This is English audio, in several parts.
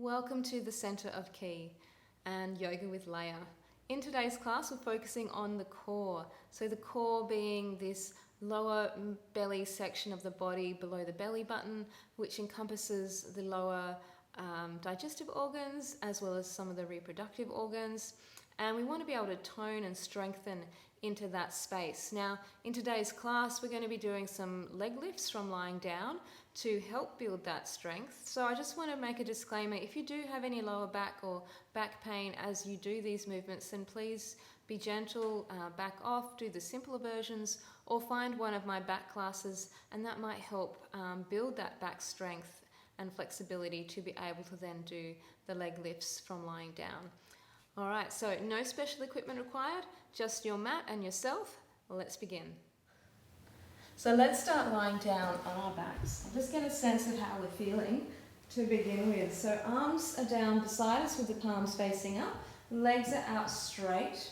Welcome to the Center of Ki and Yoga with Leah. In today's class, we're focusing on the core. So the core being this lower belly section of the body below the belly button, which encompasses the lower digestive organs as well as some of the reproductive organs. And we want to be able to tone and strengthen into that space. Now, in today's class, we're going to be doing some leg lifts from lying down to help build that strength. So I just want to make a disclaimer. If you do have any lower back or back pain as you do these movements, then please be gentle, back off, do the simpler versions, or find one of my back classes, and that might help build that back strength and flexibility to be able to then do the leg lifts from lying down. All right, so no special equipment required, just your mat and yourself. Let's begin. So let's start lying down on our backs. I'll just get a sense of how we're feeling to begin with. So arms are down beside us with the palms facing up, legs are out straight,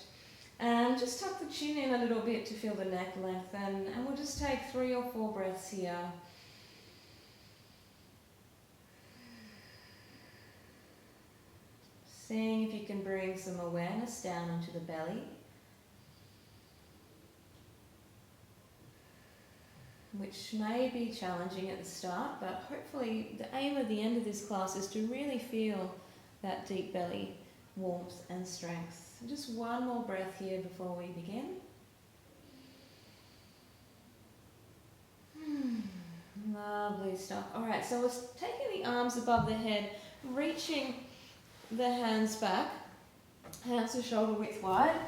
and just tuck the chin in a little bit to feel the neck lengthen, and we'll just take 3 or 4 breaths here. Seeing if you can bring some awareness down into the belly, which may be challenging at the start, but hopefully the aim at the end of this class is to really feel that deep belly warmth and strength. Just one more breath here before we begin. Lovely stuff. All right, so we're taking the arms above the head, reaching the hands back, hands are shoulder width wide,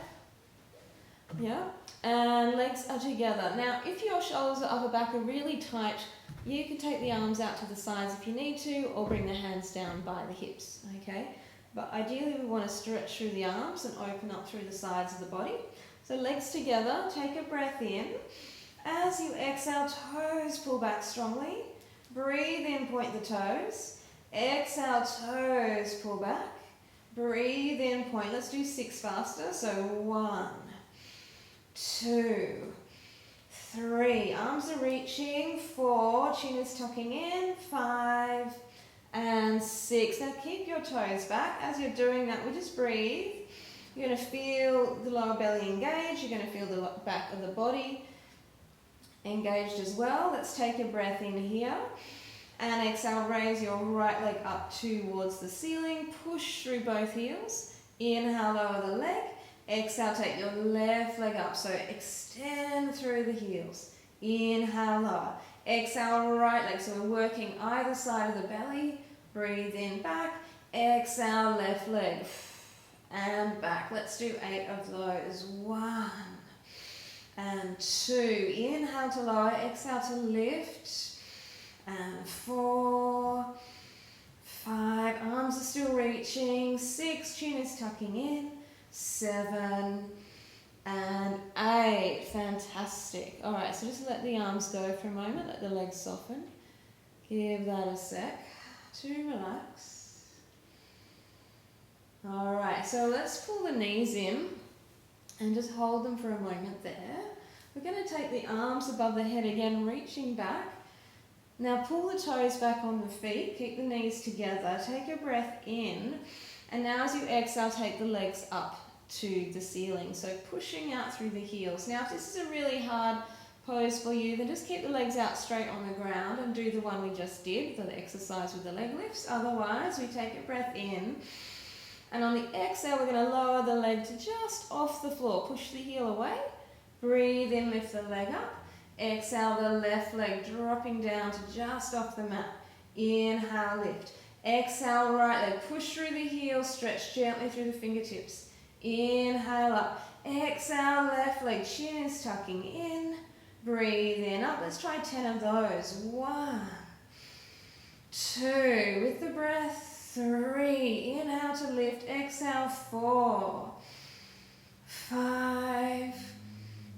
yeah, and legs are together. Now, if your shoulders or upper back are really tight, you can take the arms out to the sides if you need to, or bring the hands down by the hips, okay? But ideally we want to stretch through the arms and open up through the sides of the body. So legs together, take a breath in. As you exhale, toes pull back strongly. Breathe in, point the toes. Exhale, toes pull back. Breathe in, point. Let's do 6 faster. So 1, 2, 3. Arms are reaching. 4. Chin is tucking in. 5 and 6. Now keep your toes back. As you're doing that, we just breathe. You're going to feel the lower belly engaged. You're going to feel the back of the body engaged as well. Let's take a breath in here. And exhale, raise your right leg up towards the ceiling. Push through both heels. Inhale, lower the leg. Exhale, take your left leg up. So extend through the heels. Inhale, lower. Exhale, right leg. So we're working either side of the belly. Breathe in, back. Exhale, left leg. And back. Let's do 8 of those. 1 and 2. Inhale to lower. Exhale to lift. And 4, 5, arms are still reaching. 6, chin is tucking in. 7 and 8. Fantastic. All right, so just let the arms go for a moment. Let the legs soften. Give that a sec to relax. All right, so let's pull the knees in and just hold them for a moment there. We're going to take the arms above the head again, reaching back. Now pull the toes back on the feet, keep the knees together, take a breath in, and now as you exhale, take the legs up to the ceiling, so pushing out through the heels. Now if this is a really hard pose for you, then just keep the legs out straight on the ground and do the one we just did, the exercise with the leg lifts. Otherwise, we take a breath in, and on the exhale, we're going to lower the leg to just off the floor. Push the heel away, breathe in, lift the leg up. Exhale, the left leg dropping down to just off the mat. Inhale, lift. Exhale, right leg. Push through the heel, stretch gently through the fingertips. Inhale up. Exhale, left leg. Chin is tucking in. Breathe in, up. Let's try 10 of those. 1, 2. With the breath, 3. Inhale to lift. Exhale, 4, 5,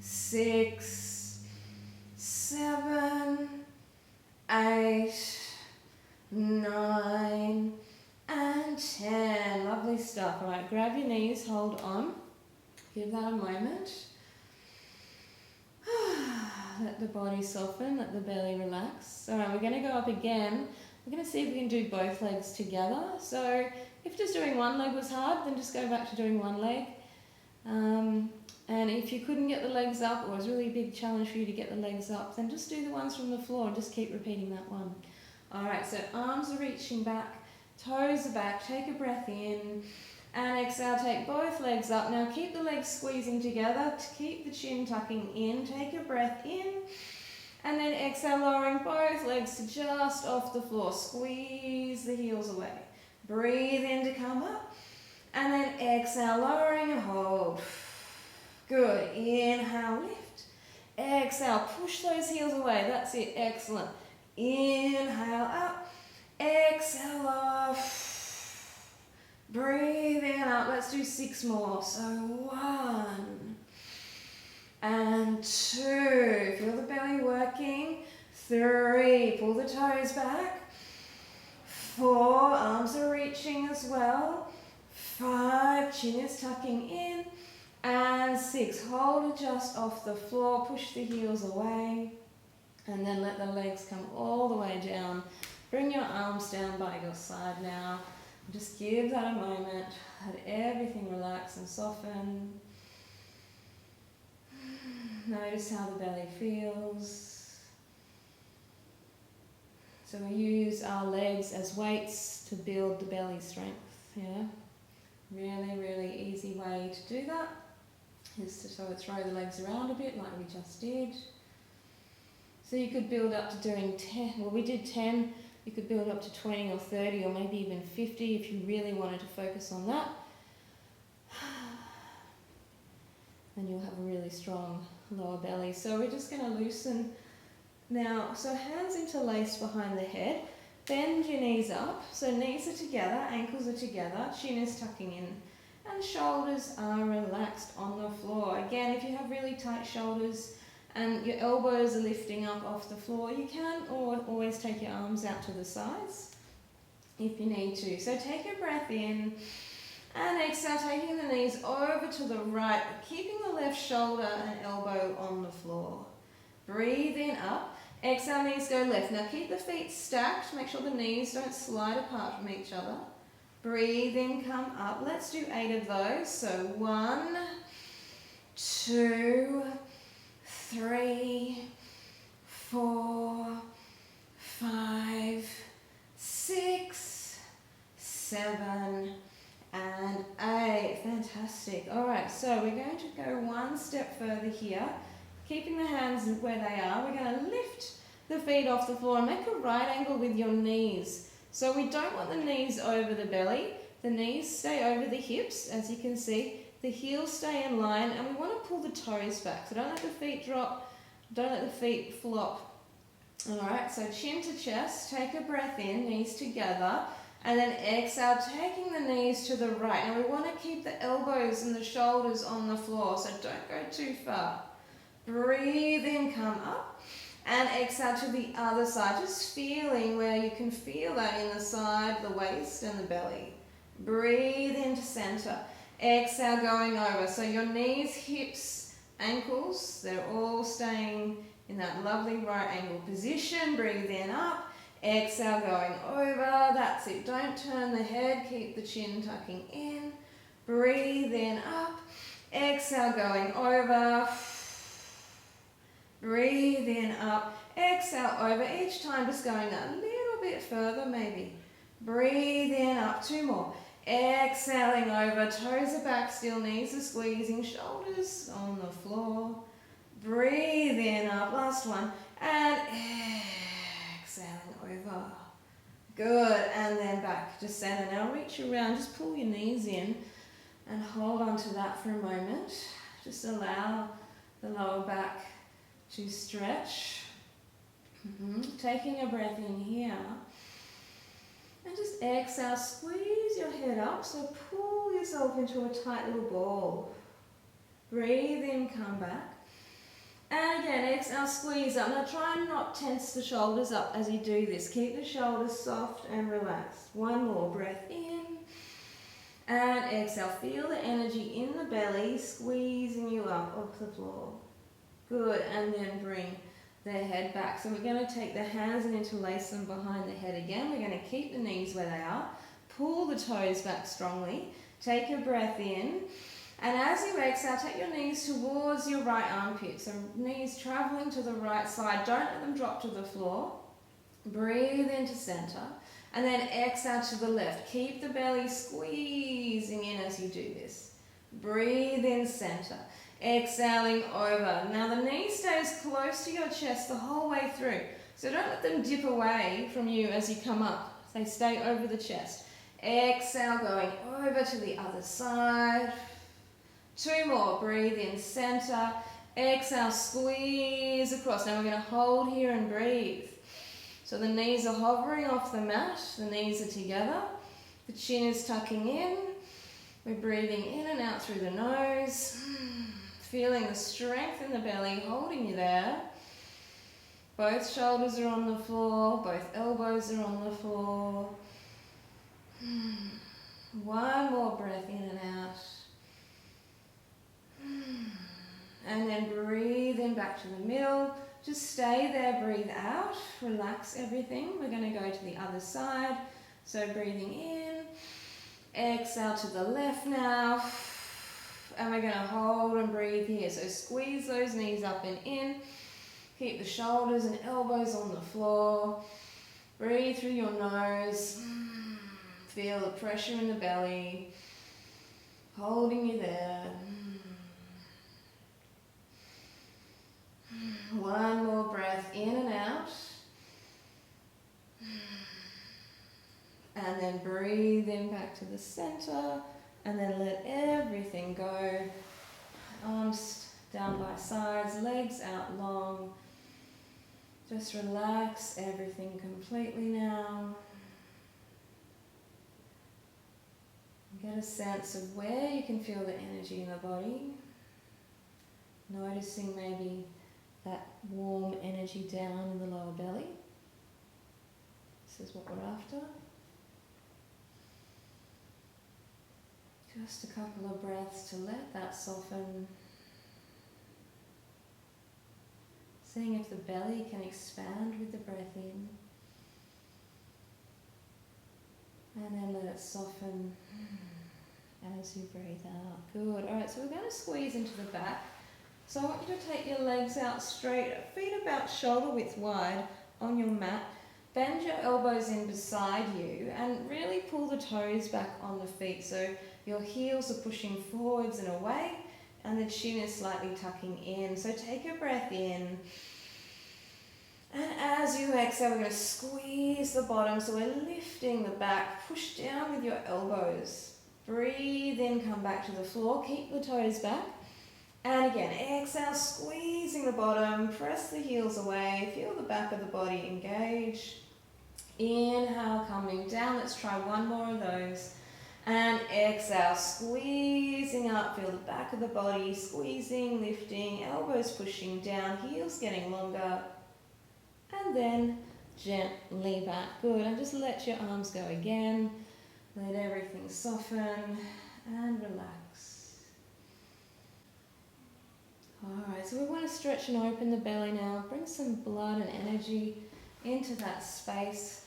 6, 7, 8, 9, and 10. Lovely stuff. All right, grab your knees, hold on. Give that a moment. Let the body soften, let the belly relax. All right, we're going to go up again We're going to see if we can do both legs together. So if just doing one leg was hard, then just go back to doing one leg. And if you couldn't get the legs up, or it was really a big challenge for you to get the legs up, then just do the ones from the floor and just keep repeating that one. Alright, so arms are reaching back, toes are back, take a breath in, and exhale, take both legs up. Now keep the legs squeezing together, to keep the chin tucking in, take a breath in, and then exhale, lowering both legs to just off the floor, squeeze the heels away. Breathe in to come up, and then exhale, lowering and hold. Good, inhale, lift, exhale, push those heels away, that's it, excellent. Inhale up, exhale off, breathe in up, let's do 6 more. So 1 and 2, feel the belly working, 3, pull the toes back, 4, arms are reaching as well, 5, chin is tucking in, and 6, hold it just off the floor, push the heels away, and then let the legs come all the way down. Bring your arms down by your side now. Just give that a moment, let everything relax and soften. Notice how the belly feels. So we use our legs as weights to build the belly strength, yeah? Really, really easy way to do that is to sort of throw the legs around a bit like we just did. So you could build up to doing 10, well we did 10, you could build up to 20 or 30 or maybe even 50 if you really wanted to focus on that. Then you'll have a really strong lower belly. So we're just going to loosen now. So hands interlaced behind the head, bend your knees up. So knees are together, ankles are together, chin is tucking in, and shoulders are relaxed on the floor. Again, if you have really tight shoulders and your elbows are lifting up off the floor, you can always take your arms out to the sides if you need to. So take a breath in and exhale, taking the knees over to the right, keeping the left shoulder and elbow on the floor. Breathe in up, exhale, knees go left. Now keep the feet stacked, make sure the knees don't slide apart from each other. Breathe in, come up. Let's do 8 of those. So 1, 2, 3, 4, 5, 6, 7, and 8. Fantastic. All right, so we're going to go one step further here, keeping the hands where they are. We're going to lift the feet off the floor and make a right angle with your knees. So we don't want the knees over the belly. The knees stay over the hips, as you can see. The heels stay in line, and we want to pull the toes back. So don't let the feet drop, don't let the feet flop. All right, so chin to chest, take a breath in, knees together, and then exhale, taking the knees to the right. Now we want to keep the elbows and the shoulders on the floor, so don't go too far. Breathe in, come up, and exhale to the other side, just feeling where you can feel that in the side, the waist and the belly. Breathe into center. Exhale, going over. So your knees, hips, ankles, they're all staying in that lovely right angle position. Breathe in, up. Exhale, going over. That's it. Don't turn the head. Keep the chin tucking in. Breathe in, up. Exhale, going over. Breathe in, up. Exhale, over. Each time just going a little bit further maybe. Breathe in, up. 2 more. Exhaling over, toes are back still, knees are squeezing, shoulders on the floor. Breathe in, up, last one, and exhaling over. Good, and then back to center. Now reach around, just pull your knees in and hold on to that for a moment. Just allow the lower back to stretch. Taking a breath in here. And just exhale, squeeze your head up, so pull yourself into a tight little ball. Breathe in, come back. And again, exhale, squeeze up. Now try and not tense the shoulders up as you do this. Keep the shoulders soft and relaxed. 1 more, breath in. And exhale, feel the energy in the belly, squeezing you up off the floor. Good, and then bring their head back. So we're going to take the hands and interlace them behind the head again. We're going to keep the knees where they are. Pull the toes back strongly. Take a breath in. And as you exhale, take your knees towards your right armpit. So knees traveling to the right side. Don't let them drop to the floor. Breathe into center. And then exhale to the left. Keep the belly squeezing in as you do this. Breathe in center. Exhaling over. Now the knee stays close to your chest the whole way through. So don't let them dip away from you as you come up. They stay over the chest. Exhale, going over to the other side. 2 more. Breathe in center. Exhale, squeeze across. Now we're going to hold here and breathe. So the knees are hovering off the mat. The knees are together. The chin is tucking in. We're breathing in and out through the nose. Feeling the strength in the belly, holding you there. Both shoulders are on the floor. Both elbows are on the floor. 1 more breath in and out. And then breathe in back to the middle. Just stay there, breathe out. Relax everything. We're going to go to the other side. So breathing in. Exhale to the left now. And we're going to hold and breathe here. So squeeze those knees up and in. Keep the shoulders and elbows on the floor. Breathe through your nose. Feel the pressure in the belly. Holding you there. 1 more breath in and out. And then breathe in back to the center. And then let everything go. Arms down by sides, legs out long. Just relax everything completely now. Get a sense of where you can feel the energy in the body. Noticing maybe that warm energy down in the lower belly. This is what we're after. Just a couple of breaths to let that soften. Seeing if the belly can expand with the breath in. And then let it soften as you breathe out. Good. Alright, so we're going to squeeze into the back. So I want you to take your legs out straight, feet about shoulder width wide on your mat. Bend your elbows in beside you and really pull the toes back on the feet. So your heels are pushing forwards and away and the chin is slightly tucking in. So take a breath in. And as you exhale, we're going to squeeze the bottom. So we're lifting the back. Push down with your elbows. Breathe in, come back to the floor. Keep the toes back. And again, exhale, squeezing the bottom. Press the heels away. Feel the back of the body engage. Inhale, coming down. Let's try 1 more of those. And exhale, squeezing up. Feel the back of the body squeezing, lifting, elbows pushing down, heels getting longer. And then gently back. Good. And just let your arms go again. Let everything soften and relax. Alright, so we want to stretch and open the belly now. Bring some blood and energy into that space.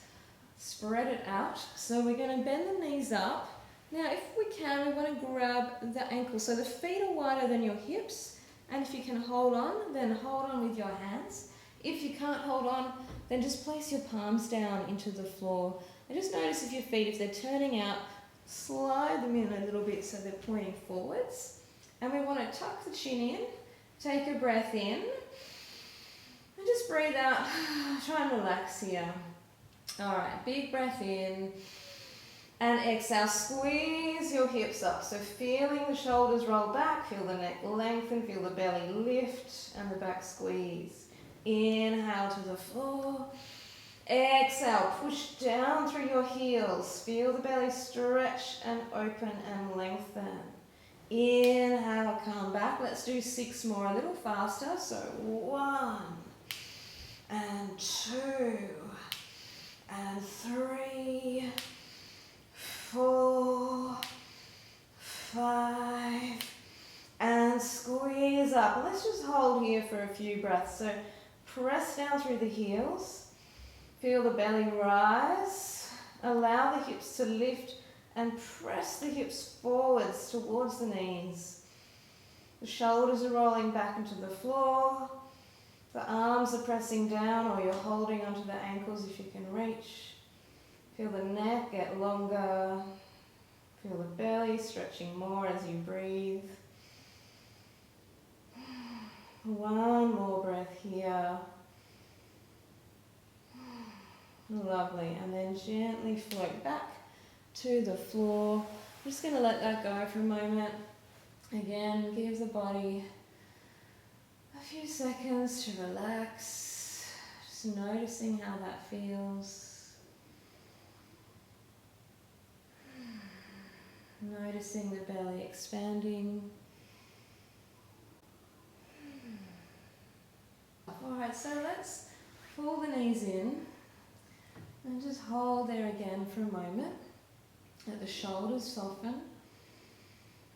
Spread it out. So we're going to bend the knees up. Now if we can, we want to grab the ankles. So the feet are wider than your hips. And if you can hold on, then hold on with your hands. If you can't hold on, then just place your palms down into the floor. And just notice if your feet, if they're turning out, slide them in a little bit so they're pointing forwards. And we want to tuck the chin in. Take a breath in. And just breathe out. Try and relax here. Alright, big breath in. And exhale, squeeze your hips up. So feeling the shoulders roll back, feel the neck lengthen, feel the belly lift and the back squeeze. Inhale to the floor. Exhale, push down through your heels. Feel the belly stretch and open and lengthen. Inhale, come back. Let's do 6 more, a little faster. So 1 and 2 and 3, 4, 5, and squeeze up. Let's just hold here for a few breaths. So press down through the heels. Feel the belly rise. Allow the hips to lift and press the hips forwards towards the knees. The shoulders are rolling back into the floor. The arms are pressing down, or you're holding onto the ankles if you can reach. Feel the neck get longer. Feel the belly stretching more as you breathe. One more breath here. Lovely. And then gently float back to the floor. I'm just going to let that go for a moment. Again, give the body a few seconds to relax. Just noticing how that feels. Noticing the belly expanding. Alright, so let's pull the knees in and just hold there again for a moment. Let the shoulders soften.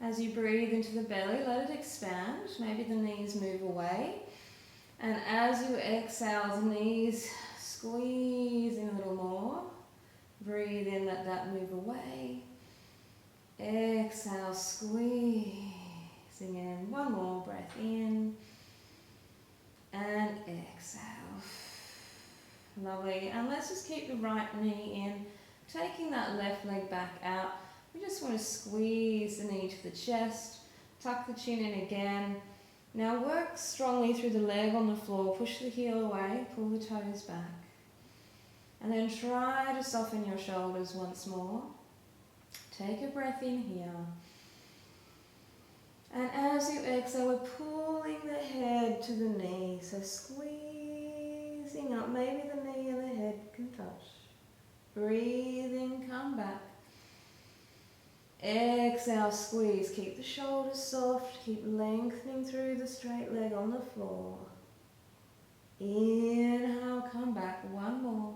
As you breathe into the belly, let it expand. Maybe the knees move away. And as you exhale, the knees squeeze in a little more. Breathe in, let that move away. Exhale, squeezing in. One more breath in. And exhale. Lovely. And let's just keep the right knee in. Taking that left leg back out. We just want to squeeze the knee to the chest. Tuck the chin in again. Now work strongly through the leg on the floor. Push the heel away. Pull the toes back. And then try to soften your shoulders once more. Take a breath in here. And as you exhale, we're pulling the head to the knee. So squeezing up. Maybe the knee and the head can touch. Breathing, come back. Exhale, squeeze. Keep the shoulders soft. Keep lengthening through the straight leg on the floor. Inhale, come back. One more.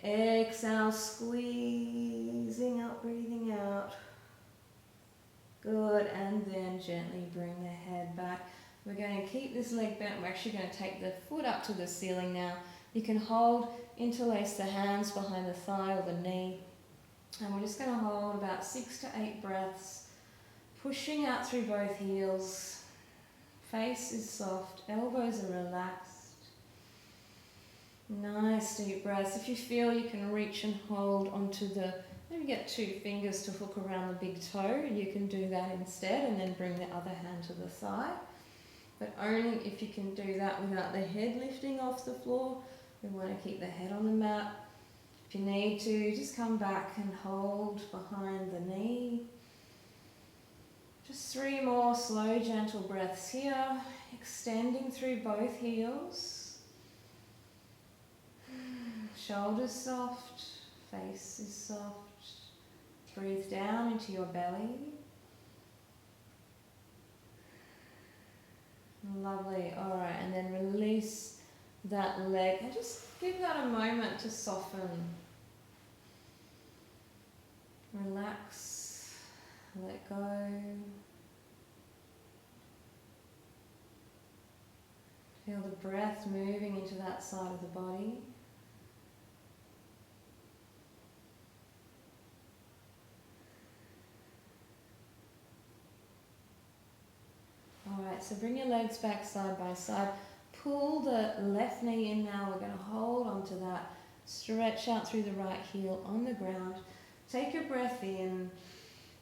Exhale, squeezing up, breathing out. Good, and then gently bring the head back. We're going to keep this leg bent. We're actually going to take the foot up to the ceiling now. You can hold, interlace the hands behind the thigh or the knee. And we're just going to hold about 6 to 8 breaths, pushing out through both heels. Face is soft, elbows are relaxed. Nice deep breaths. If you feel, you can reach and hold onto the, maybe get 2 fingers to hook around the big toe. You can do that instead, and then bring the other hand to the thigh. But only if you can do that without the head lifting off the floor. We want to keep the head on the mat. If you need to, just come back and hold behind the knee. Just 3 more slow, gentle breaths here, extending through both heels. Shoulders soft, face is soft. Breathe down into your belly. Lovely. All right, and then release that leg and just give that a moment to soften. Relax, let go. Feel the breath moving into that side of the body. Alright, so bring your legs back side by side. Pull the left knee in now. We're going to hold onto that. Stretch out through the right heel on the ground. Take your breath in.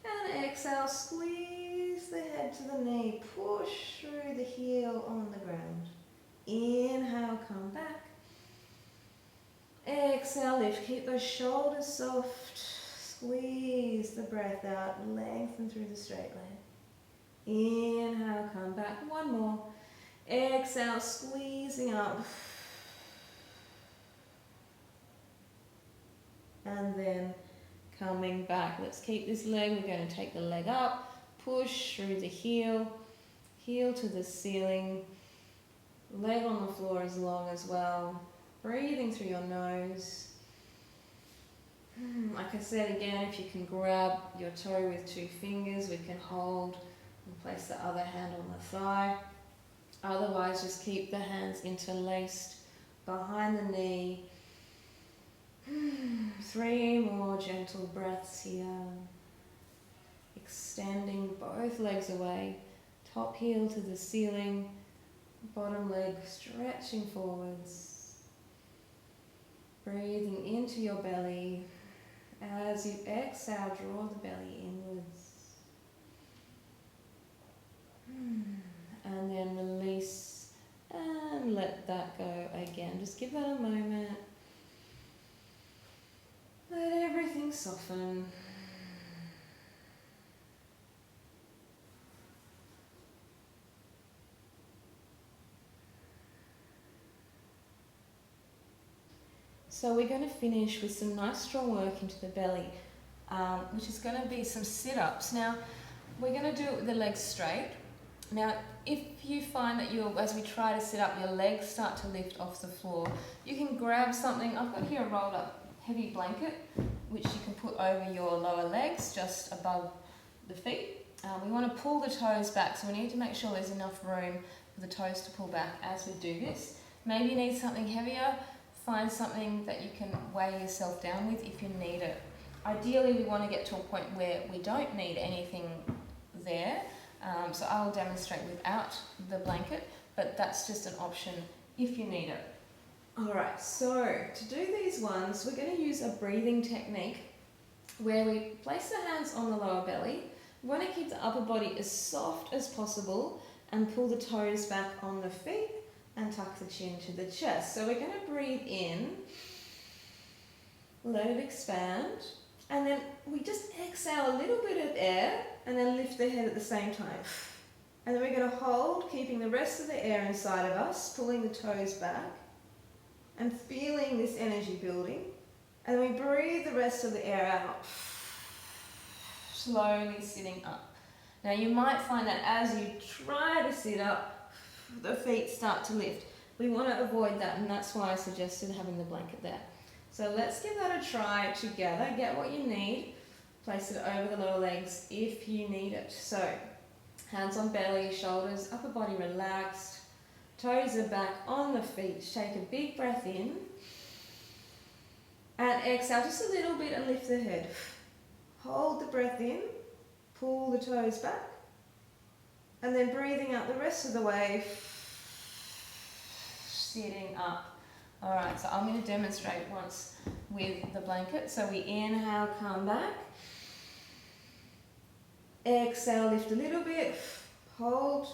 And exhale, squeeze the head to the knee. Push through the heel on the ground. Inhale, come back. Exhale, lift. Keep those shoulders soft. Squeeze the breath out. Lengthen through the straight leg. Inhale, come back. One more. Exhale, squeezing up. And then coming back. Let's keep this leg. We're going to take the leg up. Push through the heel. Heel to the ceiling. Leg on the floor is long as well. Breathing through your nose. Like I said again, if you can grab your toe with 2 fingers, we can hold and place the other hand on the thigh. Otherwise, just keep the hands interlaced behind the knee. 3 more gentle breaths here. Extending both legs away, top heel to the ceiling, bottom leg stretching forwards. Breathing into your belly. As you exhale, draw the belly inwards. And then release and let that go again. Just give that a moment. Let everything soften. So we're going to finish with some nice strong work into the belly, which is going to be some sit-ups. Now, we're going to do it with the legs straight. Now, if you find that as we try to sit up, your legs start to lift off the floor, you can grab something. I've got here a rolled up heavy blanket, which you can put over your lower legs, just above the feet. We want to pull the toes back, so we need to make sure there's enough room for the toes to pull back as we do this. Maybe you need something heavier. Find something that you can weigh yourself down with if you need it. Ideally, we want to get to a point where we don't need anything there. So I'll demonstrate without the blanket, but that's just an option if you need it. Alright, so to do these ones, we're going to use a breathing technique where we place the hands on the lower belly. We want to keep the upper body as soft as possible and pull the toes back on the feet and tuck the chin to the chest. So we're going to breathe in, let it expand, and then we just exhale a little bit of air and then lift the head at the same time. And then we're going to hold, keeping the rest of the air inside of us, pulling the toes back and feeling this energy building. And then we breathe the rest of the air out, slowly sitting up. Now you might find that as you try to sit up, the feet start to lift. We want to avoid that, and that's why I suggested having the blanket there. So let's give that a try together. Get what you need. Place it over the lower legs if you need it. So hands on belly, shoulders, upper body relaxed. Toes are back on the feet. Take a big breath in. And exhale just a little bit and lift the head. Hold the breath in. Pull the toes back. And then breathing out the rest of the way, sitting up. Alright, so I'm going to demonstrate once with the blanket. So we inhale, come back. Exhale, lift a little bit, hold.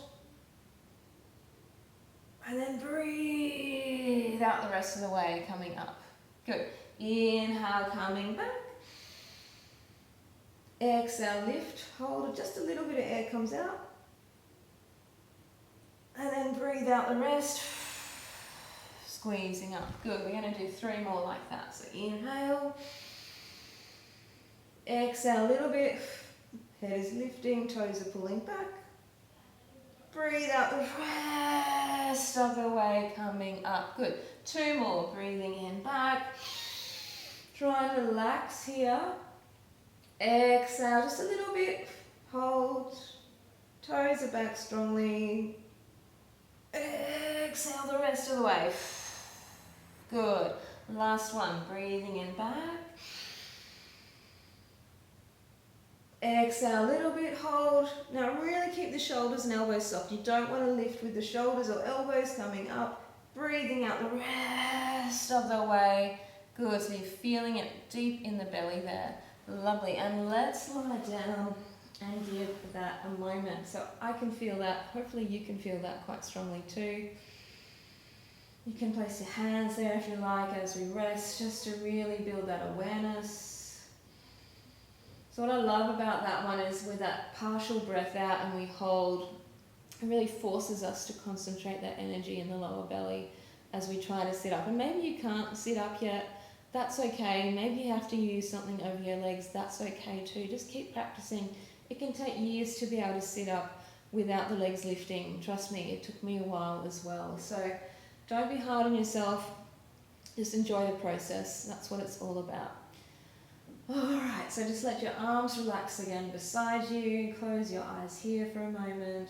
And then breathe out the rest of the way, coming up. Good. Inhale, coming back. Exhale, lift, hold. Just a little bit of air comes out. And then breathe out the rest, squeezing up. Good, we're going to do 3 more like that. So inhale, exhale a little bit, head is lifting, toes are pulling back. Breathe out the rest of the way, coming up. Good, 2 more, breathing in, back. Try and relax here. Exhale just a little bit, hold, toes are back strongly. Exhale the rest of the way. Good. Last one. Breathing in back. Exhale a little bit, hold. Now really keep the shoulders and elbows soft. You don't want to lift with the shoulders or elbows coming up. Breathing out the rest of the way. Good. So you're feeling it deep in the belly there. Lovely. And let's lie down and give that a moment. So I can feel that. Hopefully you can feel that quite strongly too. You can place your hands there if you like as we rest, just to really build that awareness. So what I love about that one is with that partial breath out and we hold, it really forces us to concentrate that energy in the lower belly as we try to sit up. And maybe you can't sit up yet, that's okay. Maybe you have to use something over your legs, that's okay too. Just keep practicing. It can take years to be able to sit up without the legs lifting. Trust me, it took me a while as well. So don't be hard on yourself. Just enjoy the process. That's what it's all about. Alright, so just let your arms relax again beside you. Close your eyes here for a moment.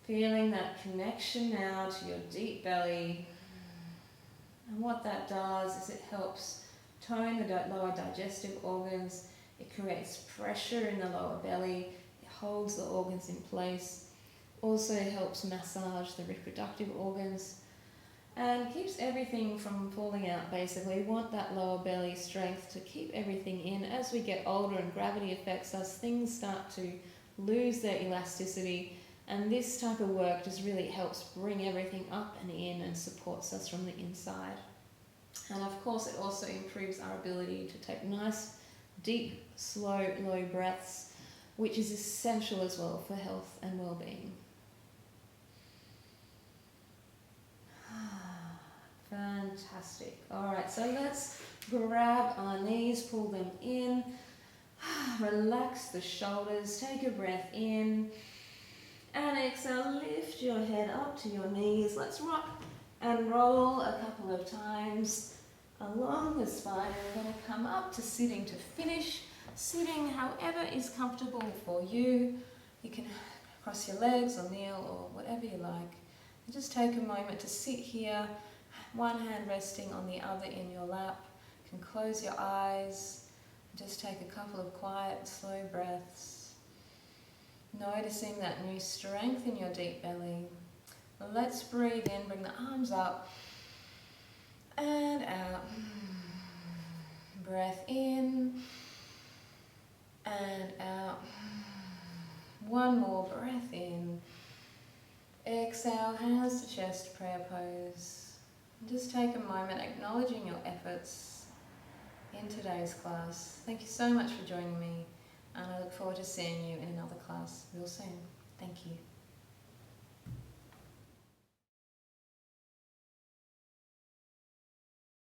Feeling that connection now to your deep belly. And what that does is it helps tone the lower digestive organs. It creates pressure in the lower belly. It holds the organs in place. Also helps massage the reproductive organs and keeps everything from falling out basically. We want that lower belly strength to keep everything in. As we get older and gravity affects us, things start to lose their elasticity, and this type of work just really helps bring everything up and in and supports us from the inside. And of course it also improves our ability to take nice, deep, slow, low breaths, which is essential as well for health and well-being. Fantastic. Alright, so let's grab our knees, pull them in, relax the shoulders, take a breath in, and exhale, lift your head up to your knees. Let's rock and roll a couple of times along the spine. We're going to come up to sitting to finish. Sitting however is comfortable for you. You can cross your legs or kneel or whatever you like. And just take a moment to sit here, one hand resting on the other in your lap. You can close your eyes, just take a couple of quiet, slow breaths. Noticing that new strength in your deep belly. Let's breathe in, bring the arms up and out. Breath in and out. One more breath in. Exhale, hands to chest, prayer pose. Just take a moment acknowledging your efforts in today's class. Thank you so much for joining me, and I look forward to seeing you in another class real soon. Thank you.